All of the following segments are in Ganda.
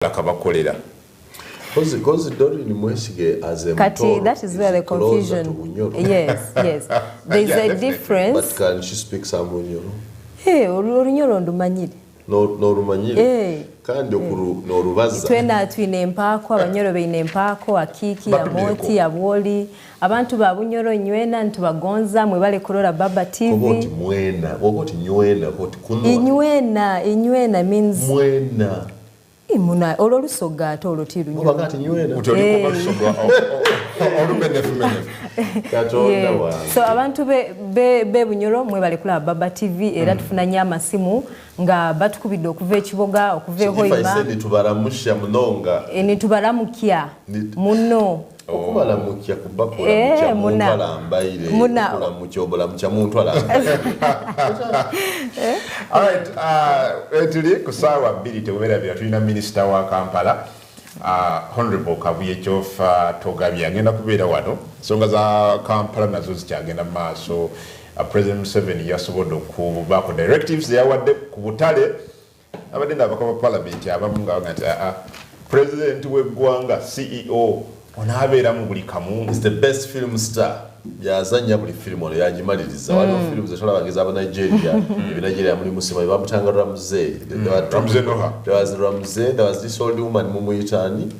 lakabakolera. Because Doryn Mwesige as a Kati, that is where the confusion. Yes. There is a difference. But can she speak some Munyoro? Hey, Olunyoro ndumanyire. No rumanyire. Kandi okuru no rubaza. Twena twine mpako abanyoro beine mpako akiki amoti aboli abantu ba bunyoro nywena ntubagonza mwebale korora Baba TV. Oboti mwena, oboti nywena, oboti kunwa. Inywena means mwena. Imuna ololusoga ate olotiru nyo. Obagati nywena. Utoli ko basoga olumenefu. Katonda wa. So abantu be bunyoro mwebale kula Baba TV era tufunanya amasimu nga batukubidde okuva ekiboga okuva hoima. Ifa ise nitubaramusha munonga. Nitubaramukya muno. Okubaramukya kubakola muna lambaire. Muna kula mucha muntu alambaire. All right, tuli kusawa 2 tewerabira tulina minister wa Kampala Honorable Kabuyechof Togabi agenda kubeera wano songa za Kampala nazo zikyagenda maaso. President Museveni yasobodde okubaako directives yawadde ku butale abadde n'abakaba parliament abamu nga nti president w'eggwanga CEO onaabeeramu buli kamu. Is the best film star. Yazanya buli film ono yagimaliriza. Waliwo film zetulabageza aba Nigeria. Nigeria muri musima bamutanga Ramze. There was Ramze, there was this old woman Mumuyitani.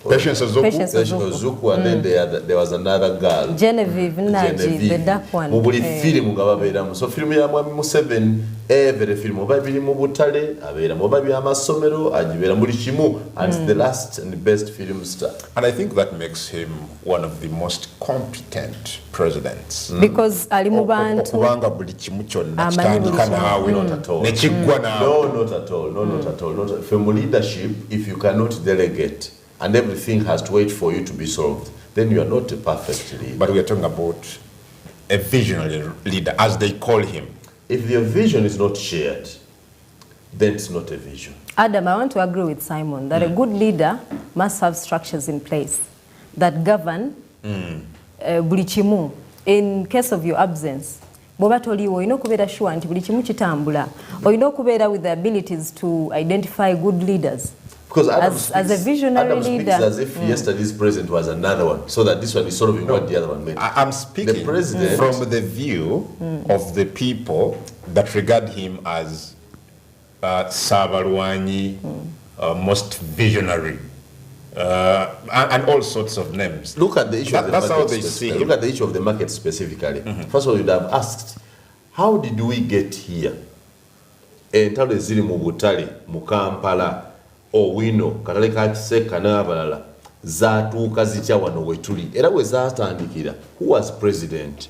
Patience Ozuku, and then there was another girl. Genevieve Naji, the dark one. Mubuli film ngababeeramu. So film ya Mwami Museveni every film oba biri mu butale abeera oba bya amasomero agibeera muri kimu and the last and the best film star. And I think that makes him one of the most competent presidents. Because ali mu bantu kubanga buli kimu kyonna kitandika naawe nekiggwa naawe. Not at all. From leadership, if you cannot delegate and everything has to wait for you to be solved, then you are not a perfect leader. But we are talking about a visionary leader, as they call him. If your vision is not shared, then it's not a vision. Adam, I want to agree with Simon that a good leader must have structures in place that govern buli kimu. In case of your absence, boba toliwo olina okubeera sure nti buli kimu kitambula. Olina okubeera with the abilities to identify good leaders. Because as a visionary leader, as if yesterday's president was another one, so that this one is solving what the other one made. I'm speaking the president from the view of the people that regard him as Sabalwani, most visionary, and all sorts of names. Look at the issue of the that's market. How they see him. Look at the issue of the market specifically. First of all, you'd have asked, how did we get here? Entalo ziri mu butale mu Kampala. Wino katale ka Kiseka n'abalala zaatuuka zitya wano wetuli era we zaatandikira. Who was president?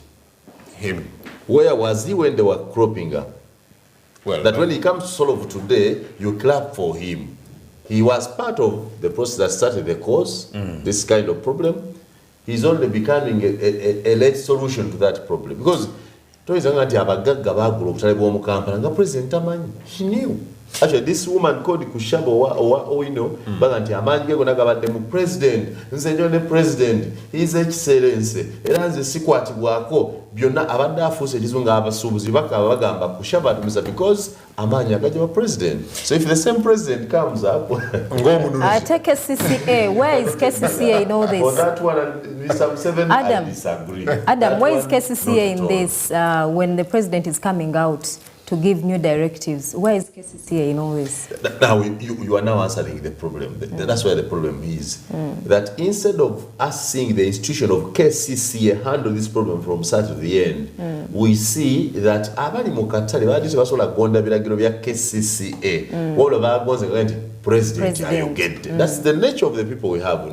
Him. Where was he when they were cropping up? Well, that when he comes to solve today, you clap for him. He was part of the process that started the cause, this kind of problem. He's only becoming a late solution to that problem. Because he knew. Actually, this woman called Kushabo, you know, Baganti Amange Gonagabade president, Nsenjone president, his excellency, it has a sequati wako, Biona Avanda Fuse, Jizunga Subzibaka Wagamba, Kushaba to because Amanya got your president. So if the same president comes up, I take a KCCA. Where is KCCA in all this? For that one, Mr. 7, Adam, I disagree. Adam, where is KCCA in this when the president is coming out to give new directives? Where is KCCA in all this? Now, you are now answering the problem. That's where the problem is. That instead of us seeing the institution of KCCA handle this problem from start to the end, we see that abali mukatale badise basola gonda biragiro bya KCCA. All of our goals are president. You get it. That's the nature of the people we have.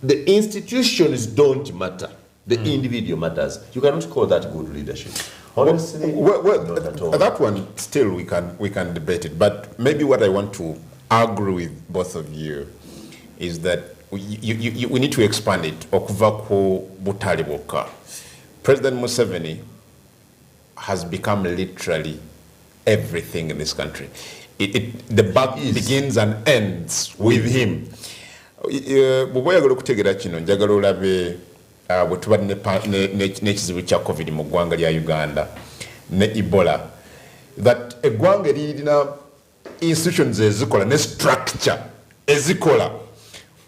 The institutions don't matter. The individual matters. You cannot call that good leadership. Honestly, not at all. That one still we can debate it, but maybe what I want to argue with both of you is that we need to expand it. President Museveni has become literally everything in this country. The buck begins and ends with him. Bwetuba n'ekizibu kya COVID mu ggwanga lya Uganda ne Ebola, that eggwanga lirina institutions ezikola ne structure ezikola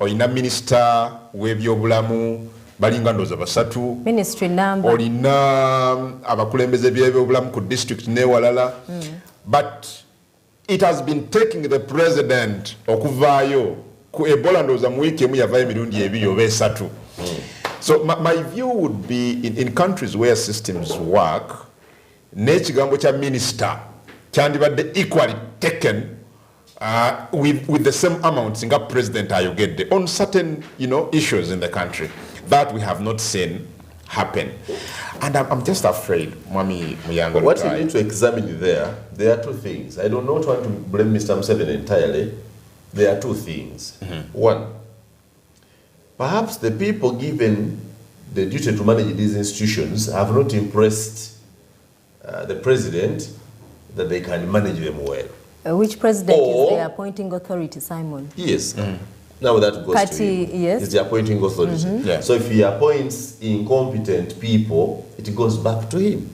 olina minisita w'ebyobulamu balinga ndooza basatu, ministry number, olina abakulembeze by'ebyobulamu ku district n'ewalala, but it has been taking the president okuvaayo ku Ebola ndooza mu wiiki emu yavaayo emirundi ebiri oba esatu. So my view would be in countries where systems work, n'ekigambo kya minister kyandibadde equally taken with the same amounts nga president ayogedde on certain issues in the country that we have not seen happen. And I'm just afraid, Mwami Muyanga. What you need to examine there are two things. I do not want to blame Mr. Museveni entirely. There are two things. One, perhaps the people given the duty to manage these institutions have not impressed the president that they can manage them well. Which president is the appointing authority, Simon? Yes. Now that goes to him. Yes. It's the appointing authority. Yeah. So if he appoints incompetent people, it goes back to him.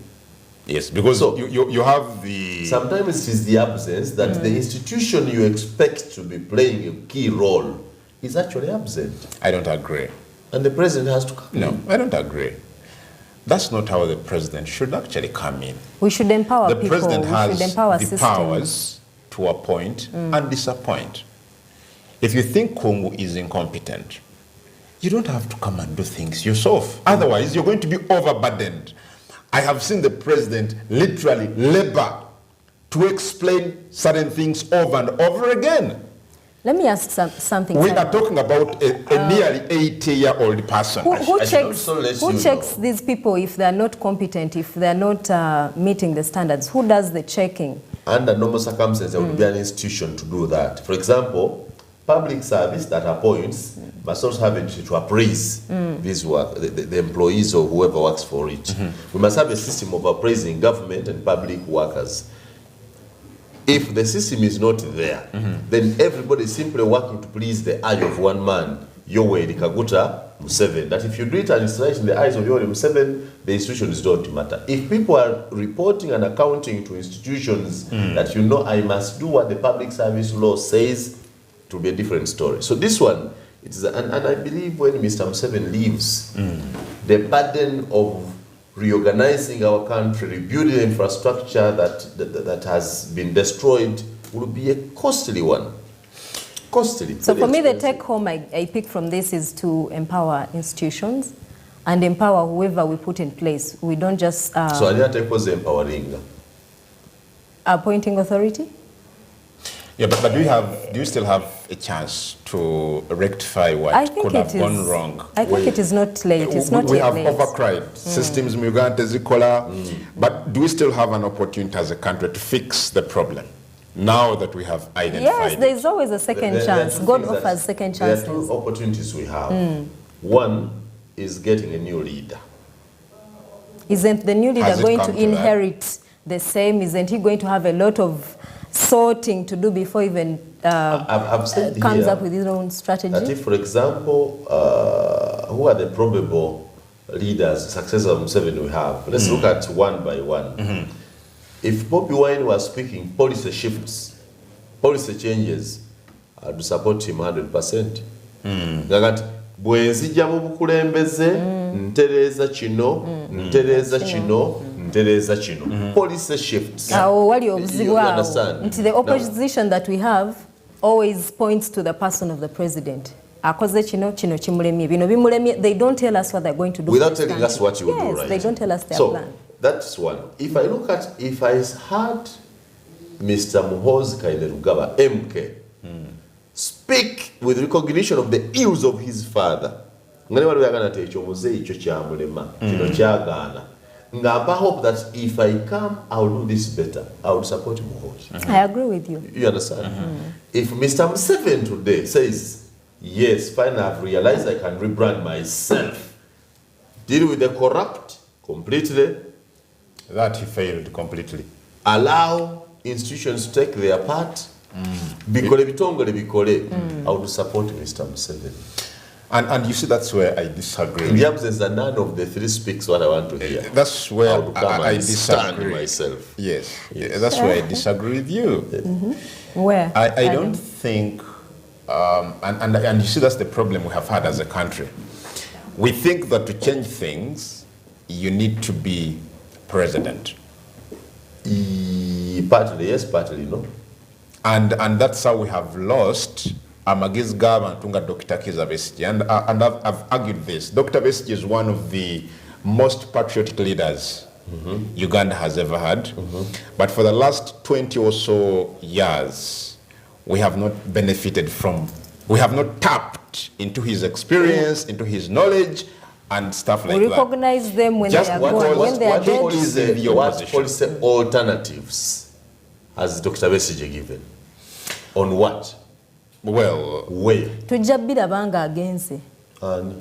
Yes, because you have the... Sometimes it is the absence that the institution you expect to be playing a key role is actually absent. I don't agree. And the president has to come in. No, I don't agree. That's not how the president should actually come in. We should empower the people. President has we should empower the systems. powers to appoint and disappoint. If you think Kungu is incompetent, you don't have to come and do things yourself. Otherwise, you're going to be overburdened. I have seen the president literally labor to explain certain things over and over again. Let me ask something. We are talking about a nearly 80-year-old person. Who checks these people if they are not competent, if they are not meeting the standards? Who does the checking? Under normal circumstances, there would be an institution to do that. For example, public service that appoints must also have a duty to appraise these work, the employees or whoever works for it. We must have a system of appraising government and public workers. If the system is not there, then everybody is simply working to please the eye of one man, Yoweri Kaguta Museveni. That if you do it and it's right in the eyes of Yoweri Museveni, the institutions don't matter. If people are reporting and accounting to institutions that I must do what the public service law says, it will be a different story. So this one, and I believe when Mr. Museveni leaves, the burden of reorganizing our country, rebuilding the infrastructure that has been destroyed will be a costly one. Costly. So for me, the take home I pick from this is to empower institutions and empower whoever we put in place. We don't just... so I didn't take was empowering. Appointing authority? Yeah, but do you still have a chance to rectify what could have gone wrong? I think it is not late. It's not yet late. We have overcried systems, Mugante, Zikola, but do we still have an opportunity as a country to fix the problem now that we have identified Yes, there is always a second chance. God offers second chances. There are two opportunities we have. One is getting a new leader. Isn't the new leader going to inherit the same? Isn't he going to have a lot of sorting to do before even I've said comes up with his own strategy? That if, for example, who are the probable leaders, successors of Museveni we have? Let's look at one by one. If Bobi Wine was speaking policy shifts, policy changes, I'd support him 100%. Ngagati bwenzija mu bukulembeze ntereza kino ntereza kino ntereza kino policy shifts. Wali obuzibwa nti the opposition that we have always points to the person of the president. Akoze kino kimulemye bino bimulemye. They don't tell us what they're going to do without telling us what you will do, right? They don't tell us their plan. That's one. If I heard Mr. Muhoozi Kainerugaba, MK, speak with recognition of the ills of his father, I hope that if I come, I will do this better. I will support Muhoozi. I agree with you. You understand? If Mr. Museveni today says, yes, fine, I've realized I can rebrand myself, deal with the corrupt completely, that he failed completely. Allow institutions to take their part. I would support Mr. Museveni. And you see, that's where I disagree. In the absence that none of the three speaks what I want to hear. That's where I disagree. Myself. Yes, that's where I disagree with you. Where? I don't think and you see that's the problem we have had as a country. We think that to change things, you need to be president. Partly, yes, partly, no. And that's how we have lost Amagi's government under Dr. Kizza Besigye. And I've argued this. Dr. Besigye is one of the most patriotic leaders Uganda has ever had. But for the last 20 or so years, we have not benefited from, we have not tapped into his experience, into his knowledge, and stuff like that. We recognize them when Just they are what gone. When they are what dead, policy- What policy alternatives has Dr. Besigye given? On what? Well, Where? tujja biraba nga agenze. Ani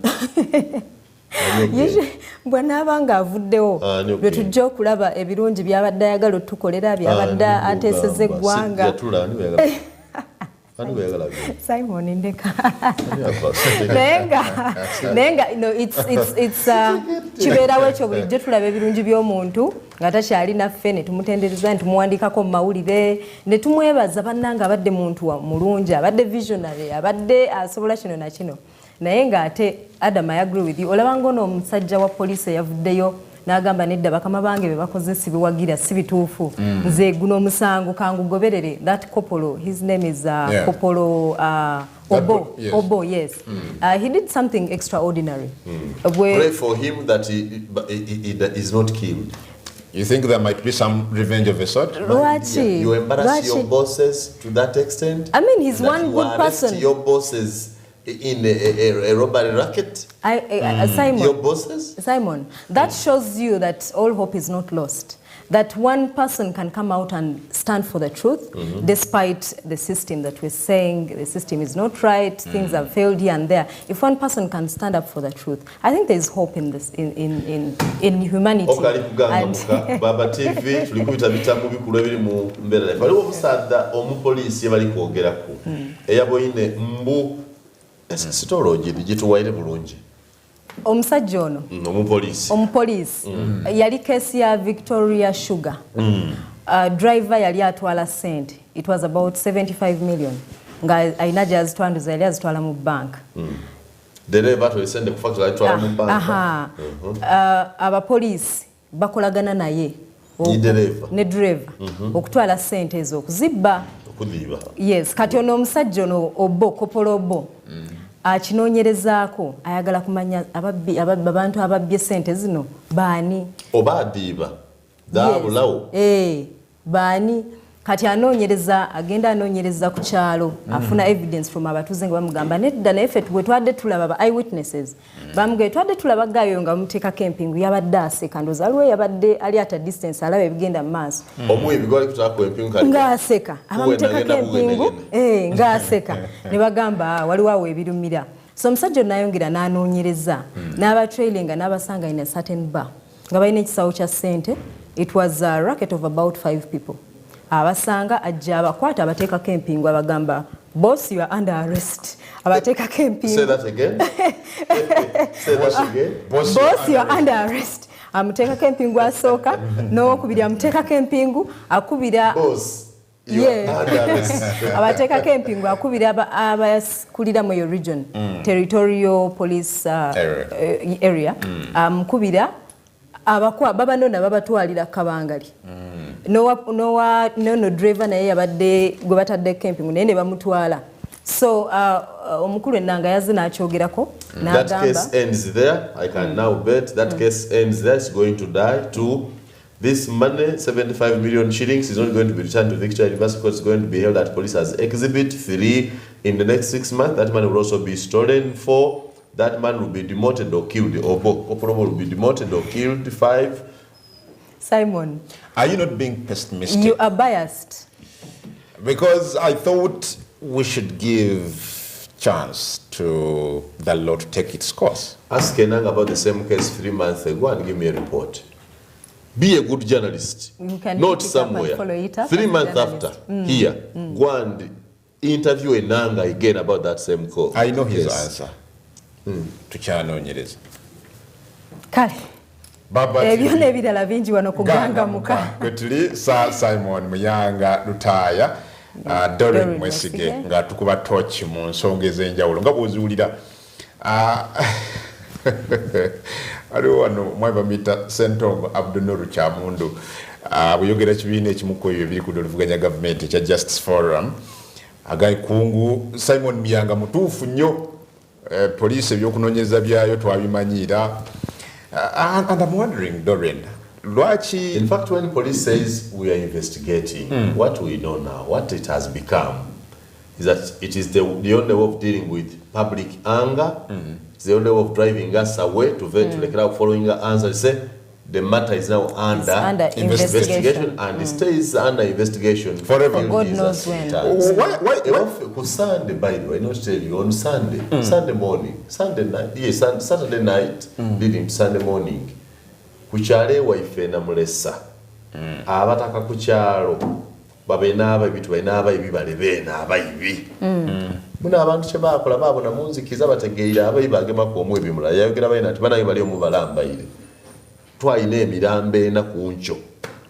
bw'anaaba ng'avuddewo Ani lwe tujja okulaba ebirungi by'abadde ayagala otukolera by'abadde ateeseza eggwanga. Simon ndeka nenga kibeerawo ekyo bulijjo tulaba ebirungi by'omuntu nga takyali naffe ne tumutendereza ne tumuwandiikako mu mawulire ne tumwebaza bannanga abadde muntu mulungi abadde visionary abadde asobola kino na kino naye ng'ate Adam I agree with you olaba ng'ono omusajja wa poliisi eyavuddeyo n'agamba nedda bakama bange be bakoze si biwagira si bituufu nze guno omusango kangugoberere that Kopolo his name is Kopolo Obo yes he did something extraordinary Pray for him that he is not killed. you think there might be some revenge of a sort? You embarrass your bosses to that extent? I mean he's that one good person. Your bosses in a robbery racket? Simon, your bosses? Simon, that shows you that all hope is not lost. That one person can come out and stand for the truth, despite the system that we're saying the system is not right, things have failed here and there. If one person can stand up for the truth, I think there is hope in this in humanity. Baba TV tulikubita bitamu bikulu ebiri mu mbeera. Waliwo omusaadha omupoliisi bali kwogerako. Eyaboyine mbu sitologi gituwaire bulungi. Omusajja ono omupoliisi yali keesi ya Victoria Sugar driver yali atwala sente it was about 75 million nga ayina gyazitwanduza yali azitwala mu bank dereva atwesende ku factory atwala mu bank abapoliisi bakolagana naye ne driver okutwala sente ezo okuzibba yes kati ono omusajja ono Obo Kopolo Obo akinoonyerezaako ayagala kumanya abantu ababbye sente zino baani oba adiiba daabulawo baani kati agenda anoonyereza ku kyalo afuna evidence from abatuuze nga bamugamba nedda naye ffe bwe twadde tulaba ba eyewitnesses bamugee twadde tulaba gaayo nga muteekako empingu yabadde aseka ndooza aliwo yabadde ali at a distance alaba ebigenda mu maaso ng'aseka abamuteekako empingu ng'aseka ne bagamba waliwo awo ebirumira so omusajja nayongera n'anoonyereza n'abatrailinga n'abasanga in a certain bar nga balina ekisawo kya ssente it was a racket of about 5 people abasanga ajja abakwata abateekako empingu abagamba boss you are under arrest abateekako empingu say that again boss you are under arrest amuteekako empingu asooka n'owokubiri amuteekako empingu akubira abateekako empingu akubira abakulira mu region territorial police area amukubira babanona babatwalira kabangali no driver naye yabadde gwe batadde camping naye ne bamutwala so omukulu ennanga yazze n'akyogerako that case ends there. I can now bet that case ends there. It's going to die too. This money, 75 million shillings, is not going to be returned to Victoria University because it's going to be held at police as Exhibit 3 in the next 6 months. That money will also be stolen. 4, that man will be demoted or killed. Or probably will be demoted or killed. 5. Simon, are you not being pessimistic? You are biased. Because I thought we should give chance to the law to take its course. Ask Kenang about the same case 3 months ago and give me a report. Be a good journalist. You can not somewhere. 3 months after, here, go and interview Enanga again about that same call. I know his answer. To Chano Nyereza. Kale. Ebyo nebirala bingi wano kuganga muka. Kwetuli Simon Muyanga Lutaaya Doryn Mwesige nga tukuba torch mu nsonga ez'enjawulo nga bw'oziwulira aliwo wano mwebamita Sentongo Abdunuru Kyamundu bweyogera ekibiina ekimu ku ebyo ebiri ku oluvuganya gavumenti ekya Justice Forum agaye Kungu Simon Muyanga mutuufu nnyo poliisi ebyokunoonyeza byayo twabimanyiira and I'm wondering Doryn lwaki in fact when police says we are investigating what we know now what it has become is that it is the only way of dealing with public anger it's the only way of driving us away to the crowd following our answer say the matter is now under investigation and it stays under investigation forever. God knows when. Why Sunday, by the way, not tell you on Sunday, Sunday morning, Sunday night, yes, Saturday night, leading to Sunday morning. Kuchale waife na mulesa. Abataka kuchalo. Babenaba bitu bainaba ibi balebena abayibi. Muna abantu kyebakola babona munzikiza bategeera abayibi agema ku omwe bimula. Yayogera bayina ati banayi bali omu balamba ile. Twaine emirambe na kuncho.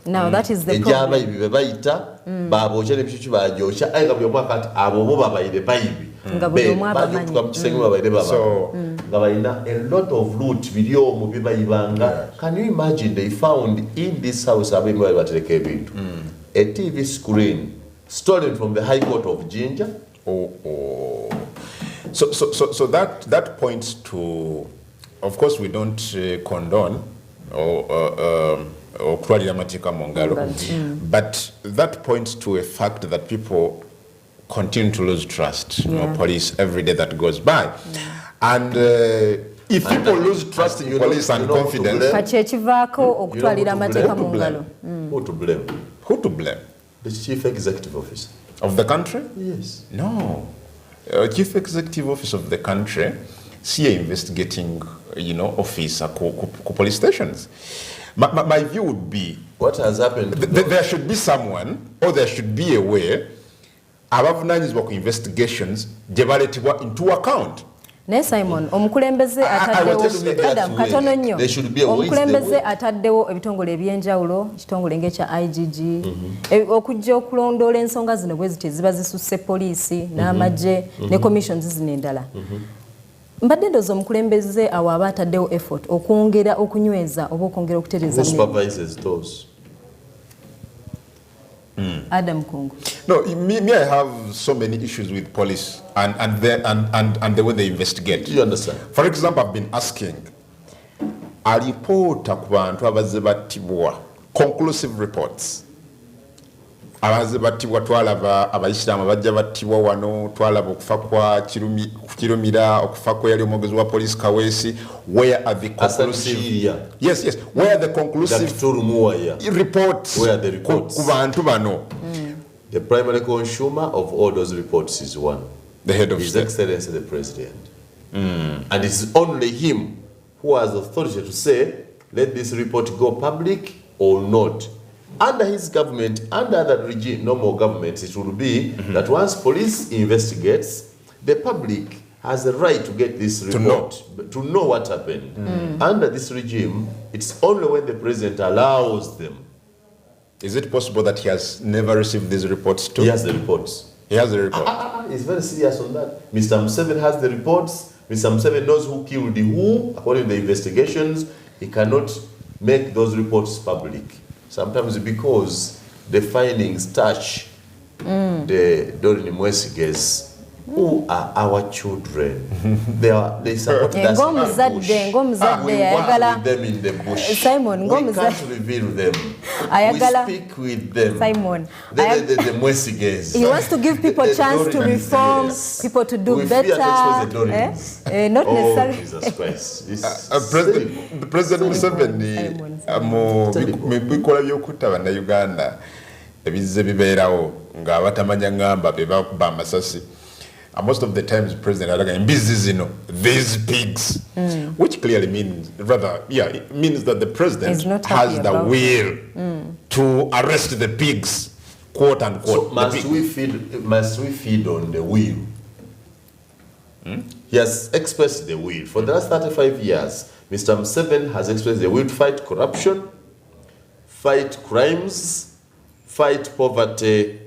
Now that is the problem. Ejaba ibi bebayita baboje ne bichuchu bajosha ayiga byo mwaka ati abo bo babayire bayibi. Ngabyo mwaba manyi. Tukamukisenge babayire baba. So ngabayina a lot of loot video mu bibayibanga. Can you imagine they found in this house abimwe batereke ebintu. A TV screen stolen from the High Court of Jinja. So that points to, of course, we don't condone or but that points to a fact that people continue to lose trust in police every day that goes by, and if people lose trust in police and confidence, who to blame? Who to blame? The chief executive officer of the country? Yes. No, chief executive office of the country. See investigating, officer, police stations. My view would be what has happened. There should be someone, or there should be a way. Above work investigations, developed into account. Ne Simon, omukulembeze ataddewo Adam katono nnyo. Omukulembeze ataddewo ebitongole ebyenjawulo, kitongole ng'ekya IGG, okujja okulondoola ensonga zino bwe ziti ziba zisusse poliisi n'amagye ne commissions zino endala. Mbadde ndowooza omukulembeze awo aba ataddewo effort okwongera okunyweza oba okwongera okutereeza. Who supervises those? Adam Kungu. No, me I have so many issues with police and the way they investigate. Do you understand? For example, I've been asking, alipota ku bantu abazze battibwa, conclusive reports. Abazze battibwa twalaba abayisiraamu bajja battibwa wano, twalaba okufa kwa Kirumira, okufa kwa yali omwogezi wa police Kaweesi. Where are the conclusive? Yes. Where are the conclusive reports? Where are the reports? Ku bantu bano. The primary consumer of all those reports is one. The head of His state. Excellency the President. And it's only him who has authority to say, let this report go public or not. Under his government, under that regime, no more governments, it will be that once police investigates, the public has the right to get this report, to know what happened. Under this regime, it's only when the president allows them. Is it possible that he has never received these reports too? He has the reports. He has the report. He's very serious on that. Mr. Museveni has the reports. Mr. Museveni knows who killed who. According to the investigations, he cannot make those reports public. Sometimes because the findings touch the Doryn Mwesiges, who are our children. They support us in the bush. We work with them in the bush. Simon, we can't reveal them. We speak with them. Simon, the Mwesiges. He wants to give people a chance to reform, people to do better. Not necessarily. Jesus Christ. President Museveni mu bikola by'okutta bannayuganda ebizze bibeerawo nga batamanya ngamba be bakuba amasasi. Most of the times, President Araga zino, these pigs, which clearly means, it means that the president has the will to arrest the pigs, quote unquote. So must we feed on the will? He has expressed the will. For the last 35 years, Mr. Museveni has expressed the will to fight corruption, fight crimes, fight poverty,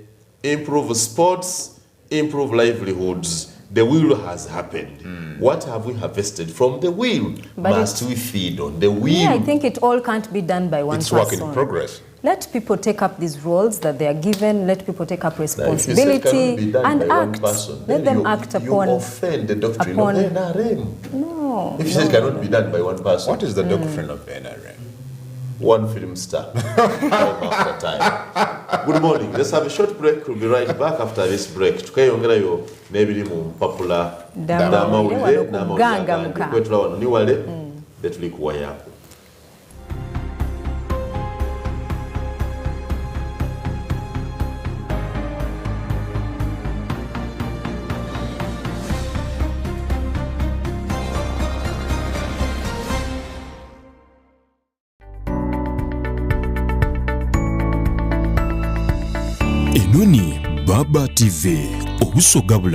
improve sports, improve livelihoods. The will has happened. What have we harvested from the will? Must we feed on the will? Yeah, I think it all can't be done by one person. It's work in progress. Let people take up these roles that they are given. Let people take up responsibility and act. Let them act upon. You offend the doctrine of NRM. No. If you say it cannot be done by one person. What is the doctrine of NRM? One film star, time after time. Good morning. Let's have a short break. We'll be right back after this break. Tukayongerayo n'ebirimu mpapula n'amawulire n'amawulire kwetula wano ni wale betuli kuwayako. Enoni Baba TV obusoga bula